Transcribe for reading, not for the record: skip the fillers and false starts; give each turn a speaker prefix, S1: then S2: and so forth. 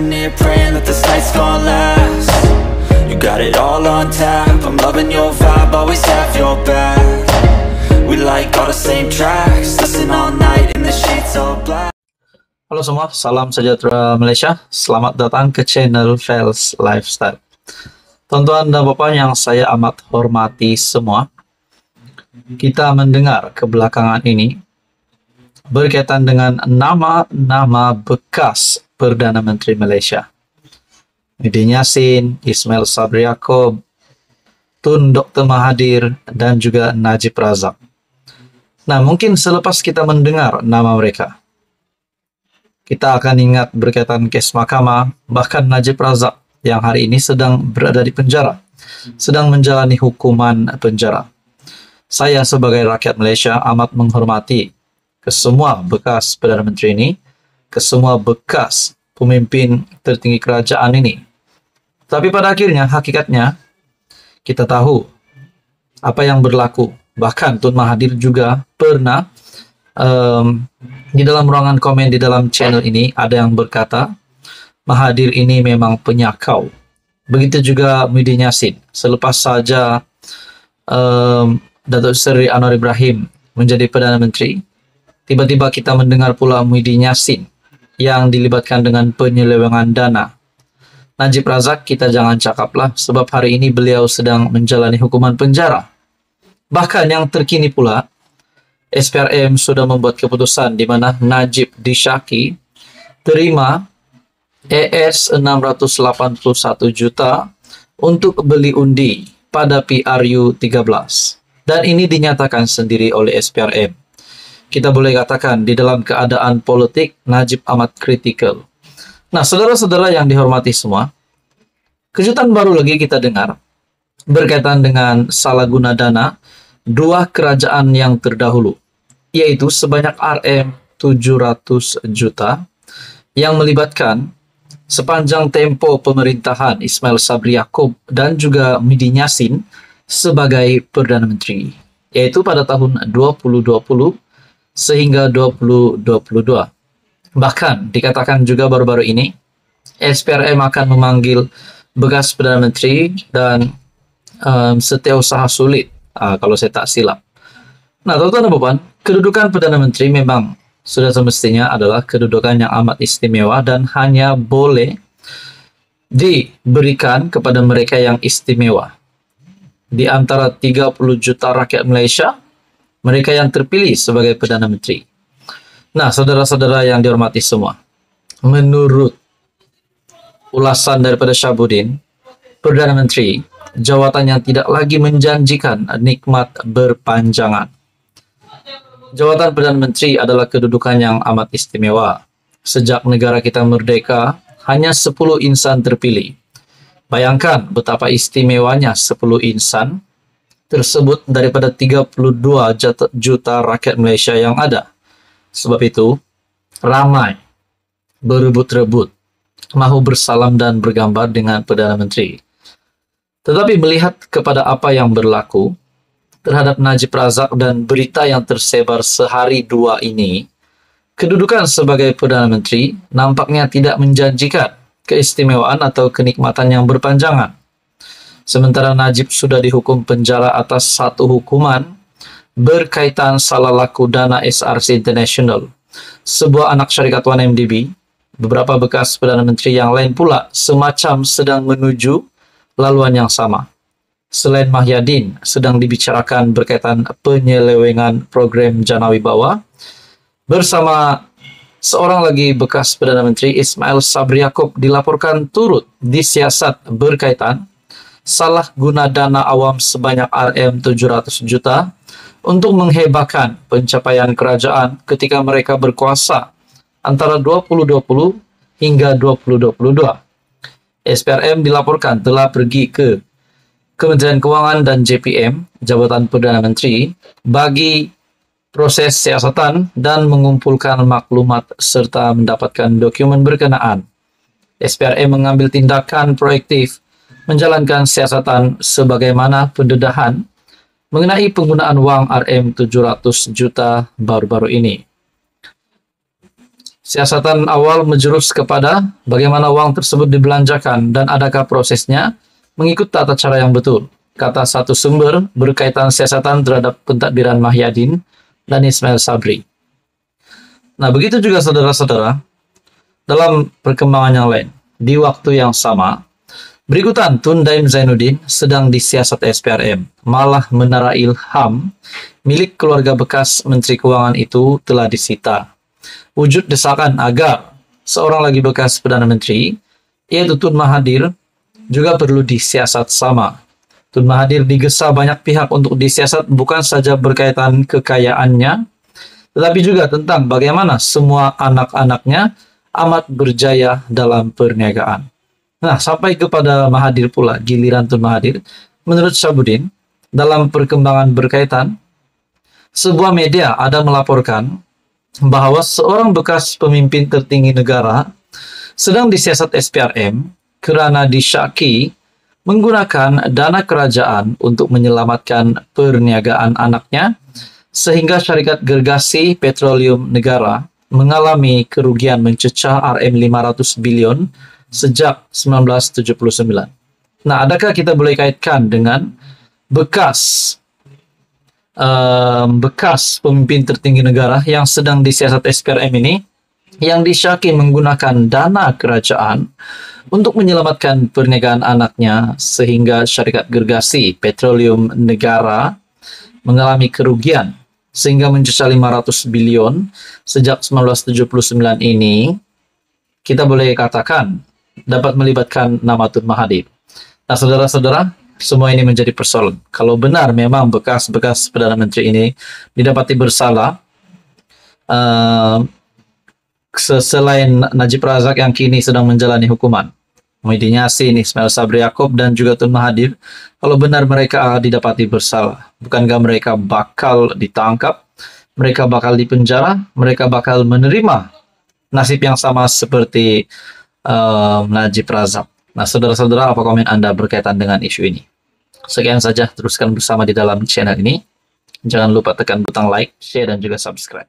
S1: sitting here praying that this night's gonna last. You got it all on tap, I'm loving your vibe, always have your back. We like all the same tracks, listen all night in the sheets all black.
S2: Halo semua, salam sejahtera Malaysia. Selamat datang ke channel Fels Lifestyle. Tuan-tuan dan bapak yang saya amat hormati semua, kita mendengar kebelakangan ini berkaitan dengan nama-nama bekas Perdana Menteri Malaysia. Muhyiddin Yassin, Ismail Sabri Yaakob, Tun Dr. Mahathir, dan juga Najib Razak. Nah, mungkin selepas kita mendengar nama mereka, kita akan ingat berkaitan kes mahkamah, bahkan Najib Razak yang hari ini sedang berada di penjara, sedang menjalani hukuman penjara. Saya sebagai rakyat Malaysia amat menghormati ke semua bekas Perdana Menteri ini, ke semua bekas pemimpin tertinggi kerajaan ini. Tapi pada akhirnya, hakikatnya, kita tahu apa yang berlaku. Bahkan Tun Mahathir juga pernah di dalam ruangan komen di dalam channel ini ada yang berkata Mahathir ini memang penyakau. Begitu juga Muhyiddin Yassin. Selepas saja Datuk Seri Anwar Ibrahim menjadi Perdana Menteri, tiba-tiba kita mendengar pula Muhyiddin Yassin yang dilibatkan dengan penyelewengan dana. Najib Razak kita jangan cakaplah, sebab hari ini beliau sedang menjalani hukuman penjara. Bahkan yang terkini pula, SPRM sudah membuat keputusan di mana Najib disyaki terima AS 681 juta untuk beli undi pada PRU 13. Dan ini dinyatakan sendiri oleh SPRM. Kita boleh katakan di dalam keadaan politik Najib amat kritikal. Nah, saudara-saudara yang dihormati semua, kejutan baru lagi kita dengar berkaitan dengan salah guna dana dua kerajaan yang terdahulu, yaitu sebanyak RM 700 juta yang melibatkan sepanjang tempo pemerintahan Ismail Sabri Yaakob dan juga Muhyiddin Yassin sebagai Perdana Menteri, yaitu pada tahun 2020 sehingga 2022. Bahkan dikatakan juga baru-baru ini SPRM akan memanggil bekas Perdana Menteri dan setiausaha sulit, kalau saya tak silap. Nah, tuan-tuan dan puan, kedudukan Perdana Menteri memang sudah semestinya adalah kedudukan yang amat istimewa dan hanya boleh diberikan kepada mereka yang istimewa. Di antara 30 juta rakyat Malaysia, mereka yang terpilih sebagai Perdana Menteri. Nah, saudara-saudara yang dihormati semua, menurut ulasan daripada Syabuddin, Perdana Menteri, jawatan yang tidak lagi menjanjikan nikmat berpanjangan. Jawatan Perdana Menteri adalah kedudukan yang amat istimewa. Sejak negara kita merdeka, hanya 10 insan terpilih. Bayangkan betapa istimewanya 10 insan tersebut daripada 32 juta rakyat Malaysia yang ada. Sebab itu, ramai berebut-rebut mahu bersalam dan bergambar dengan Perdana Menteri. Tetapi melihat kepada apa yang berlaku terhadap Najib Razak dan berita yang tersebar sehari dua ini, kedudukan sebagai Perdana Menteri nampaknya tidak menjanjikan keistimewaan atau kenikmatan yang berpanjangan. Sementara Najib sudah dihukum penjara atas satu hukuman berkaitan salah laku dana SRC International, sebuah anak syarikat 1MDB. Beberapa bekas Perdana Menteri yang lain pula semacam sedang menuju laluan yang sama. Selain Muhyiddin sedang dibicarakan berkaitan penyelewengan program Jana Wibawa, bersama seorang lagi bekas Perdana Menteri Ismail Sabri Yaakob dilaporkan turut disiasat berkaitan salah guna dana awam sebanyak RM 700 juta untuk menghebahkan pencapaian kerajaan ketika mereka berkuasa antara 2020 hingga 2022. SPRM dilaporkan telah pergi ke Kementerian Kewangan dan JPM, Jabatan Perdana Menteri, bagi proses siasatan dan mengumpulkan maklumat serta mendapatkan dokumen berkenaan. SPRM mengambil tindakan proaktif menjalankan siasatan sebagaimana pendedahan mengenai penggunaan wang RM 700 juta baru-baru ini. Siasatan awal menjurus kepada bagaimana uang tersebut dibelanjakan dan adakah prosesnya mengikut tata cara yang betul. Kata satu sumber berkaitan siasatan terhadap pentadbiran Mahyadin dan Ismail Sabri. Nah, begitu juga saudara-saudara, dalam perkembangan yang lain, di waktu yang sama, berikutan Tun Daim Zainuddin sedang disiasat SPRM, malah Menara Ilham milik keluarga bekas Menteri Keuangan itu telah disita. Wujud desakan agar seorang lagi bekas Perdana Menteri, yaitu Tun Mahathir, juga perlu disiasat sama. Tun Mahathir digesa banyak pihak untuk disiasat bukan saja berkaitan kekayaannya, tetapi juga tentang bagaimana semua anak-anaknya amat berjaya dalam perniagaan. Nah, sampai kepada Mahathir pula, giliran Tun Mahathir, menurut Syahbudin, dalam perkembangan berkaitan, sebuah media ada melaporkan bahwa seorang bekas pemimpin tertinggi negara sedang disiasat SPRM kerana disyaki menggunakan dana kerajaan untuk menyelamatkan perniagaan anaknya, sehingga syarikat gergasi petroleum negara mengalami kerugian mencecah Rm500 bilion sejak 1979. Nah, adakah kita boleh kaitkan dengan bekas pemimpin tertinggi negara yang sedang disiasat SPRM ini, yang disyaki menggunakan dana kerajaan untuk menyelamatkan perniagaan anaknya, sehingga syarikat gergasi petroleum negara mengalami kerugian sehingga mencecah 500 bilion sejak 1979 ini, kita boleh katakan dapat melibatkan nama Tun Mahathir. Nah, saudara-saudara, semua ini menjadi persoalan. Kalau benar memang bekas-bekas Perdana Menteri ini didapati bersalah, selain Najib Razak yang kini sedang menjalani hukuman, Muhyiddin Yassin, Ismail Sabri Yaakob, dan juga Tun Mahathir, kalau benar mereka didapati bersalah, bukankah mereka bakal ditangkap, mereka bakal dipenjara, mereka bakal menerima nasib yang sama seperti Najib Razak? Nah, saudara-saudara, apa komen Anda berkaitan dengan isu ini? Sekian saja, teruskan bersama di dalam channel ini. Jangan lupa tekan butang like, share, dan juga subscribe.